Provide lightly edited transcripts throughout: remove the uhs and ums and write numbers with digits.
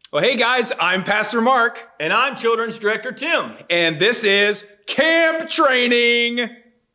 Well, hey guys, I'm Pastor Mark, And I'm Children's Director Tim. and this is Camp Training.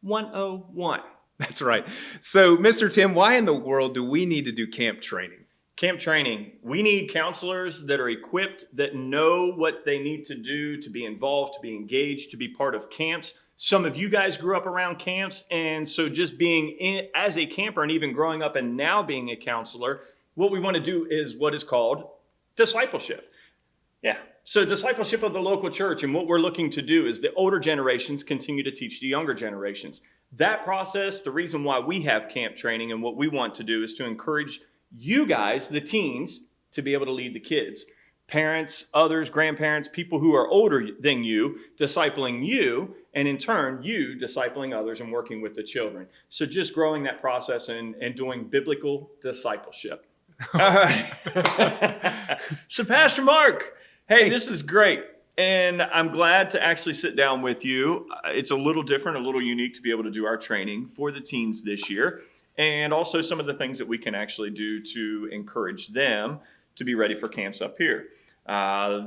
101. That's right. So, Mr. Tim, why in the world do we need to do camp training? Camp training. We need counselors that are equipped, that know what they need to do to be involved, to be engaged, to be part of camps. Some of you guys grew up around camps, and so just being in as a camper and even growing up and now being a counselor, what we want to do is what is called discipleship. Yeah. So discipleship of the local church, and what we're looking to do is the older generations continue to teach the younger generations. That process, the reason why we have camp training and what we want to do is to encourage you guys, the teens, to be able to lead the kids. Parents, others, grandparents, people who are older than you, discipling you, and in turn, you discipling others and working with the children. So just growing that process and doing biblical discipleship. All right. So, Pastor Mark, hey, this is great. And I'm glad to actually sit down with you. It's a little different, a little unique to be able to do our training for the teens this year. And also some of the things that we can actually do to encourage them to be ready for camps up here.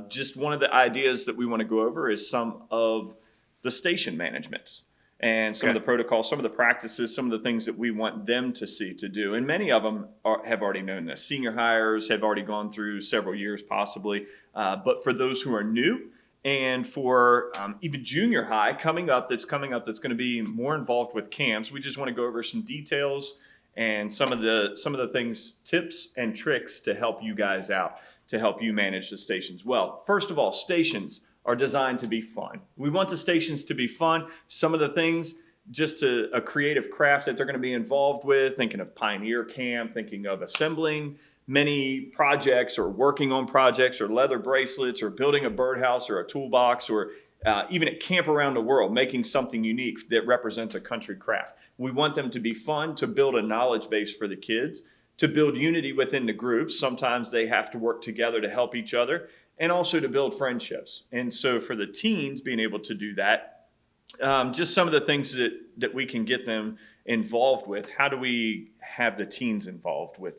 Just one of the ideas that we want to go over is some of the station managements and some of the protocols, some of the practices, some of the things that we want them to see to do. And many of them have already known this. Senior hires have already gone through several years possibly. But for those who are new, and for even junior high that's coming up, that's going to be more involved with camps, we just want to go over some details and some of the things, tips and tricks to help you guys out, to help you manage the stations well. First of all, stations are designed to be fun. We want the stations to be fun. Some of the things, just a creative craft that they're going to be involved with, thinking of Pioneer Camp, thinking of assembling many projects or working on projects or leather bracelets or building a birdhouse or a toolbox or even at Camp Around the World, making something unique that represents a country craft. We want them to be fun, to build a knowledge base for the kids, to build unity within the groups. Sometimes they have to work together to help each other, and also to build friendships. And so for the teens, being able to do that, just some of the things that we can get them involved with. How do we have the teens involved with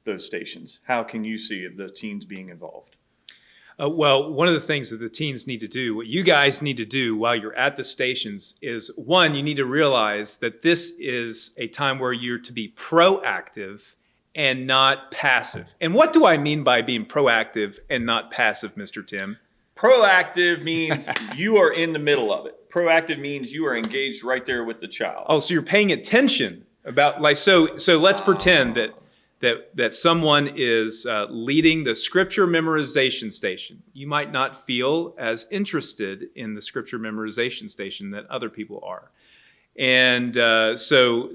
those stations? How can you see the teens being involved? Well, one of the things that the teens need to do, what you guys need to do while you're at the stations is, one, you need to realize that this is a time where you're to be proactive and not passive. And what do I mean by being proactive and not passive, Mr. Tim? Proactive means you are in the middle of it. Proactive means you are engaged right there with the child. Oh, so you're paying attention about, like, so let's pretend that someone is leading the scripture memorization station. You might not feel as interested in the scripture memorization station that other people are. And so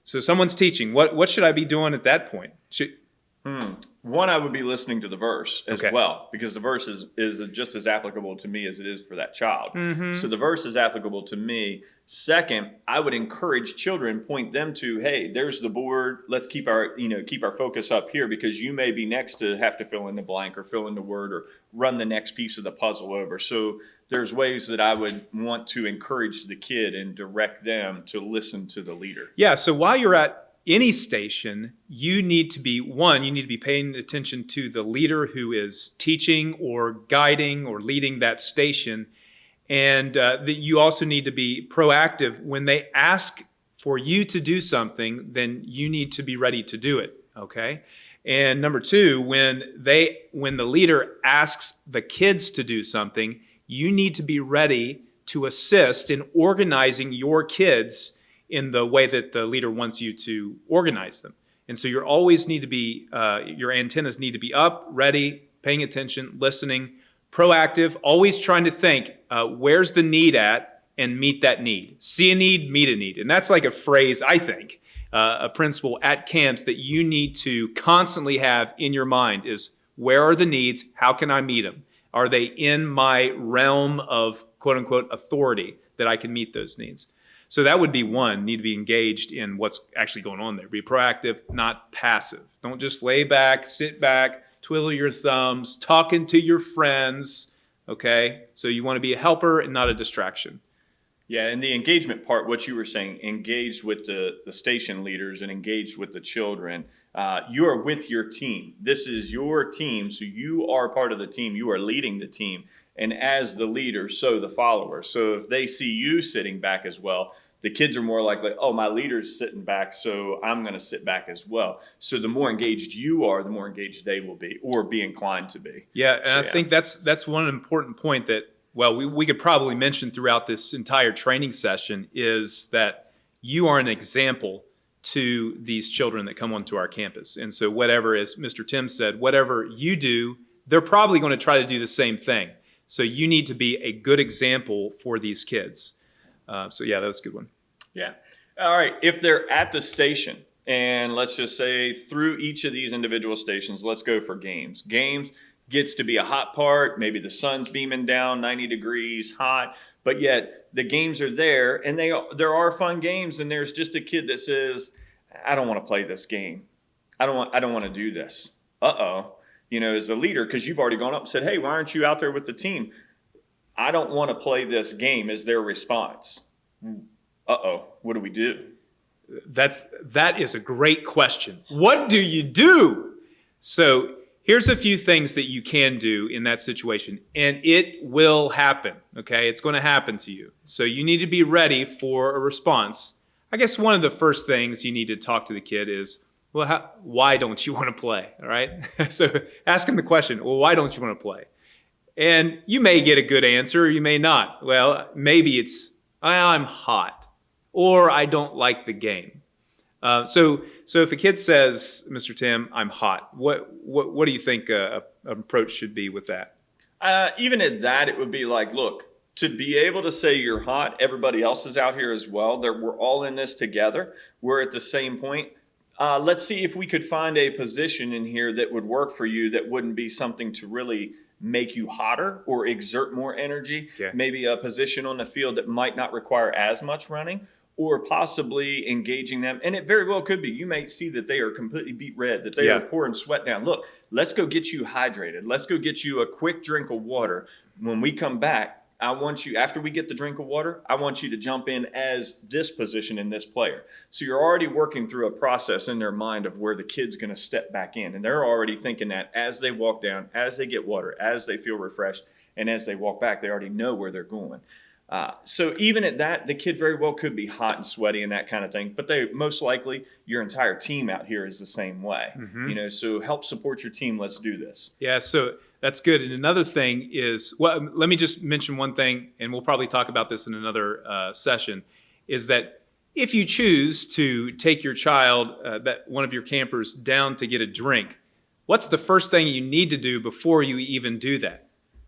someone's teaching. What should I be doing at that point? One, I would be listening to the verse as Okay. well, because the verse is just as applicable to me as it is for that child. So the verse is applicable to me. Second, I would encourage children, point them to, hey, there's the board. Let's keep our focus up here, because you may be next to have to fill in the blank or fill in the word or run the next piece of the puzzle over. So there's ways that I would want to encourage the kid and direct them to listen to the leader. Yeah, so while you're at any station, you need to be paying attention to the leader who is teaching or guiding or leading that station. And that you also need to be proactive. When they ask for you to do something, then you need to be ready to do it, okay? And number two, when the leader asks the kids to do something, you need to be ready to assist in organizing your kids in the way that the leader wants you to organize them. And so you always need to be, your antennas need to be up, ready, paying attention, listening, proactive, always trying to think, where's the need at, and meet that need. See a need, meet a need. And that's like a phrase, I think, a principle at camps that you need to constantly have in your mind is, where are the needs? How can I meet them? Are they in my realm of quote unquote authority that I can meet those needs? So that would be one, need to be engaged in what's actually going on there. Be proactive, not passive. Don't just lay back, sit back, twiddle your thumbs, talking to your friends, okay? So you want to be a helper and not a distraction. Yeah, and the engagement part, what you were saying, engaged with the station leaders and engaged with the children. You are with your team. This is your team, so you are part of the team. You are leading the team. And as the leader, so the followers. So if they see you sitting back as well, the kids are more likely, oh, my leader's sitting back, so I'm going to sit back as well. So the more engaged you are, the more engaged they will be or be inclined to be. Yeah, and I think that's one important point that, well, we could probably mention throughout this entire training session is that you are an example to these children that come onto our campus. And so whatever, as Mr. Tim said, whatever you do, they're probably going to try to do the same thing. So you need to be a good example for these kids. So yeah, that was a good one. Yeah. All right. If they're at the station, and let's just say through each of these individual stations, let's go for games. Games gets to be a hot part. Maybe the sun's beaming down, 90 degrees, hot, but yet the games are there, and there are fun games. And there's just a kid that says, "I don't want to play this game. I don't want to do this." As a leader, because you've already gone up and said, "Hey, why aren't you out there with the team?" "I don't want to play this game," is their response. What do we do? That is a great question. What do you do? So here's a few things that you can do in that situation, and it will happen, okay? It's going to happen to you. So you need to be ready for a response. I guess one of the first things you need to talk to the kid is, well, why don't you want to play, all right? So ask them the question, well, why don't you want to play? And you may get a good answer, or you may not. Well, maybe it's, I'm hot, or I don't like the game. So if a kid says, Mr. Tim, I'm hot, what do you think an approach should be with that? Even at that, it would be like, look, to be able to say you're hot, everybody else is out here as well. We're all in this together. We're at the same point. Let's see if we could find a position in here that would work for you that wouldn't be something to really make you hotter or exert more energy. Okay. Maybe a position on the field that might not require as much running, or possibly engaging them. And it very well could be. You may see that they are completely beat red, that they are pouring sweat down. Look, let's go get you hydrated. Let's go get you a quick drink of water. When we come back, I want you, after we get the drink of water, I want you to jump in as this position in this player. So you're already working through a process in their mind of where the kid's going to step back in. And they're already thinking that as they walk down, as they get water, as they feel refreshed, and as they walk back, they already know where they're going. So even at that, the kid very well could be hot and sweaty and that kind of thing, but they most likely, your entire team out here is the same way. Mm-hmm. So help support your team. Let's do this. Yeah, so that's good. And another thing is, well, let me just mention one thing, and we'll probably talk about this in another session, is that if you choose to take your child, one of your campers, down to get a drink, what's the first thing you need to do before you even do that?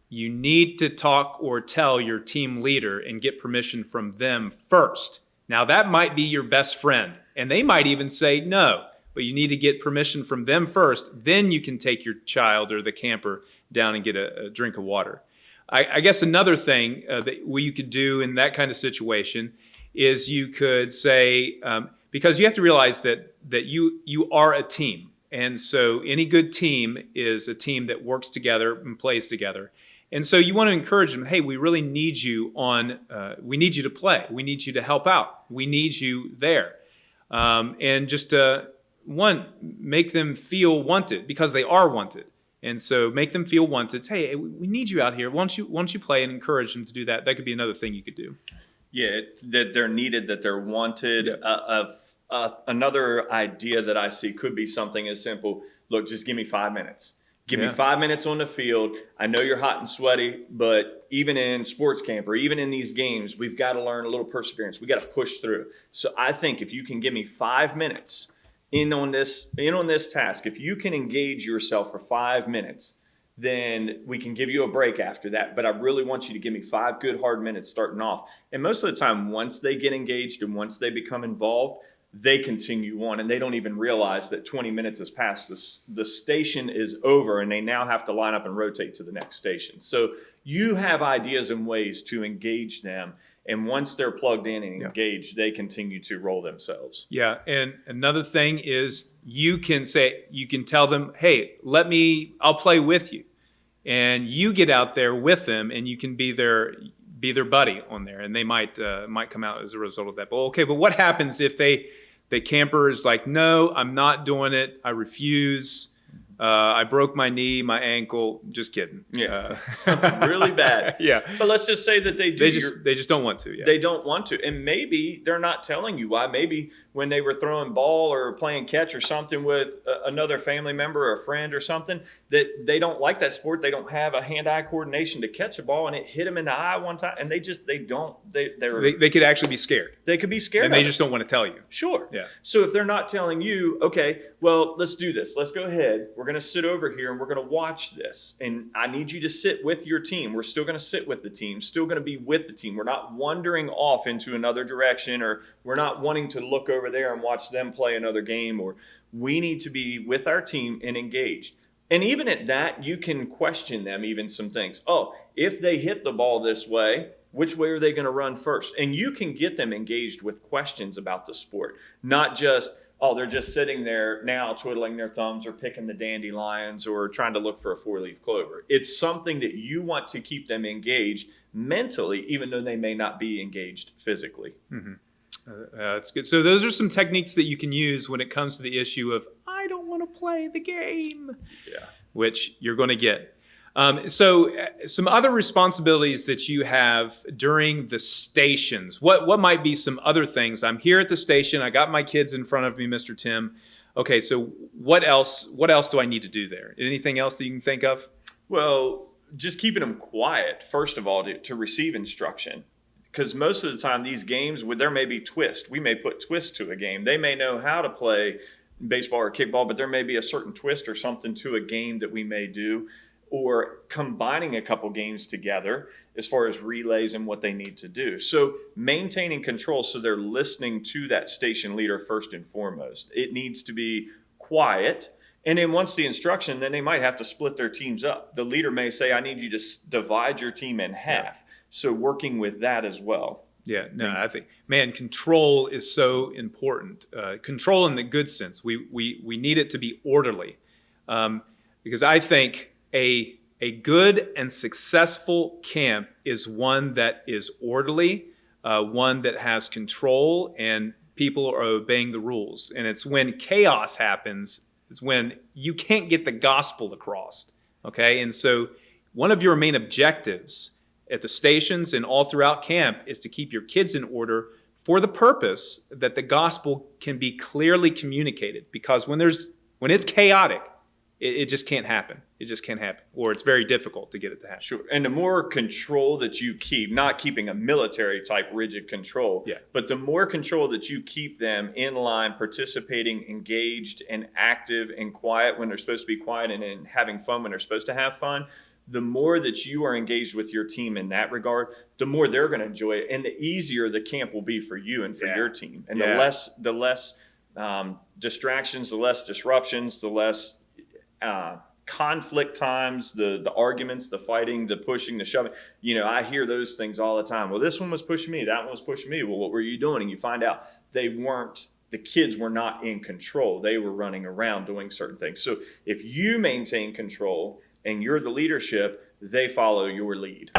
You need to talk or tell your team leader and get permission from them first. Now, that might be your best friend, and they might even say no, but you need to get permission from them first. Then you can take your child or the camper down and get a drink of water. I guess another thing that you could do in that kind of situation is you could say, because you have to realize that you are a team. And so any good team is a team that works together and plays together. And so you want to encourage them, hey, we really need you we need you to play. We need you to help out. We need you there. And just make them feel wanted, because they are wanted. And so make them feel wanted. Hey, we need you out here. Why don't you play, and encourage them to do that? That could be another thing you could do. Yeah, that they're needed, that they're wanted. Yeah. Another idea that I see could be something as simple, look, just give me 5 minutes. Give me 5 minutes on the field. I know you're hot and sweaty, but even in sports camp or even in these games, we've got to learn a little perseverance. We got to push through. So I think if you can give me 5 minutes in on this task, if you can engage yourself for 5 minutes, then we can give you a break after that. But I really want you to give me 5 good hard minutes starting off. And most of the time, once they get engaged and once they become involved, they continue on, and they don't even realize that 20 minutes has passed. The station is over, and they now have to line up and rotate to the next station. So you have ideas and ways to engage them, and once they're plugged in and engaged, they continue to roll themselves. Yeah, and another thing is you can tell them, hey, I'll play with you. And you get out there with them, and you can be their buddy on there, and they might come out as a result of that. But what happens if they The camper is like, no, I'm not doing it. I refuse. I broke my knee, my ankle. Just kidding. Yeah. Something really bad. Yeah. But let's just say that they do. They just don't want to. Yeah. They don't want to. And maybe they're not telling you why. Maybe when they were throwing ball or playing catch or something with another family member or a friend or something, that they don't like that sport. They don't have a hand-eye coordination to catch a ball, and it hit them in the eye one time. And they could actually be scared. They could be scared. And they just don't want to tell you. Sure. Yeah. So if they're not telling you, okay, well, let's do this. Let's go ahead. We're going to sit over here and we're going to watch this. And I need you to sit with your team. We're still going to sit with the team, still going to be with the team. We're not wandering off into another direction, or we're not wanting to look over there and watch them play another game, or we need to be with our team and engaged. And even at that, you can question them even some things. Oh, if they hit the ball this way, which way are they going to run first? And you can get them engaged with questions about the sport, not just, oh, they're just sitting there now twiddling their thumbs or picking the dandelions or trying to look for a four-leaf clover. It's something that you want to keep them engaged mentally, even though they may not be engaged physically. Mm-hmm. That's good. So those are some techniques that you can use when it comes to the issue of, I don't want to play the game, which you're going to get. So some other responsibilities that you have during the stations. What might be some other things? I'm here at the station. I got my kids in front of me, Mr. Tim. Okay, so what else do I need to do there? Anything else that you can think of? Well, just keeping them quiet, first of all, to receive instruction. Because most of the time, these games, there may be twist. We may put twist to a game. They may know how to play baseball or kickball, but there may be a certain twist or something to a game that we may do, or combining a couple games together as far as relays and what they need to do. So maintaining control so they're listening to that station leader first and foremost. It needs to be quiet. And then once the instruction, then they might have to split their teams up. The leader may say, I need you to divide your team in half. So working with that as well. Yeah, no, I think, man, control is so important. Control in the good sense. We need it to be orderly. Because I think a good and successful camp is one that is orderly, one that has control, and people are obeying the rules. And it's when chaos happens, it's when you can't get the gospel across. Okay, and so one of your main objectives at the stations and all throughout camp is to keep your kids in order for the purpose that the gospel can be clearly communicated. Because when it's chaotic, it just can't happen. It just can't happen, or it's very difficult to get it to happen. Sure. And the more control that you keep, not keeping a military type rigid control, but the more control that you keep them in line, participating, engaged, and active and quiet when they're supposed to be quiet, and having fun when they're supposed to have fun, the more that you are engaged with your team in that regard, the more they're going to enjoy it, and the easier the camp will be for you and for your team. And the less distractions, the less disruptions, the less conflict times, the arguments, the fighting, the pushing, the shoving. I hear those things all the time. Well, this one was pushing me. That one was pushing me. Well, what were you doing? And you find out the kids were not in control. They were running around doing certain things. So if you maintain control and you're the leadership, they follow your lead.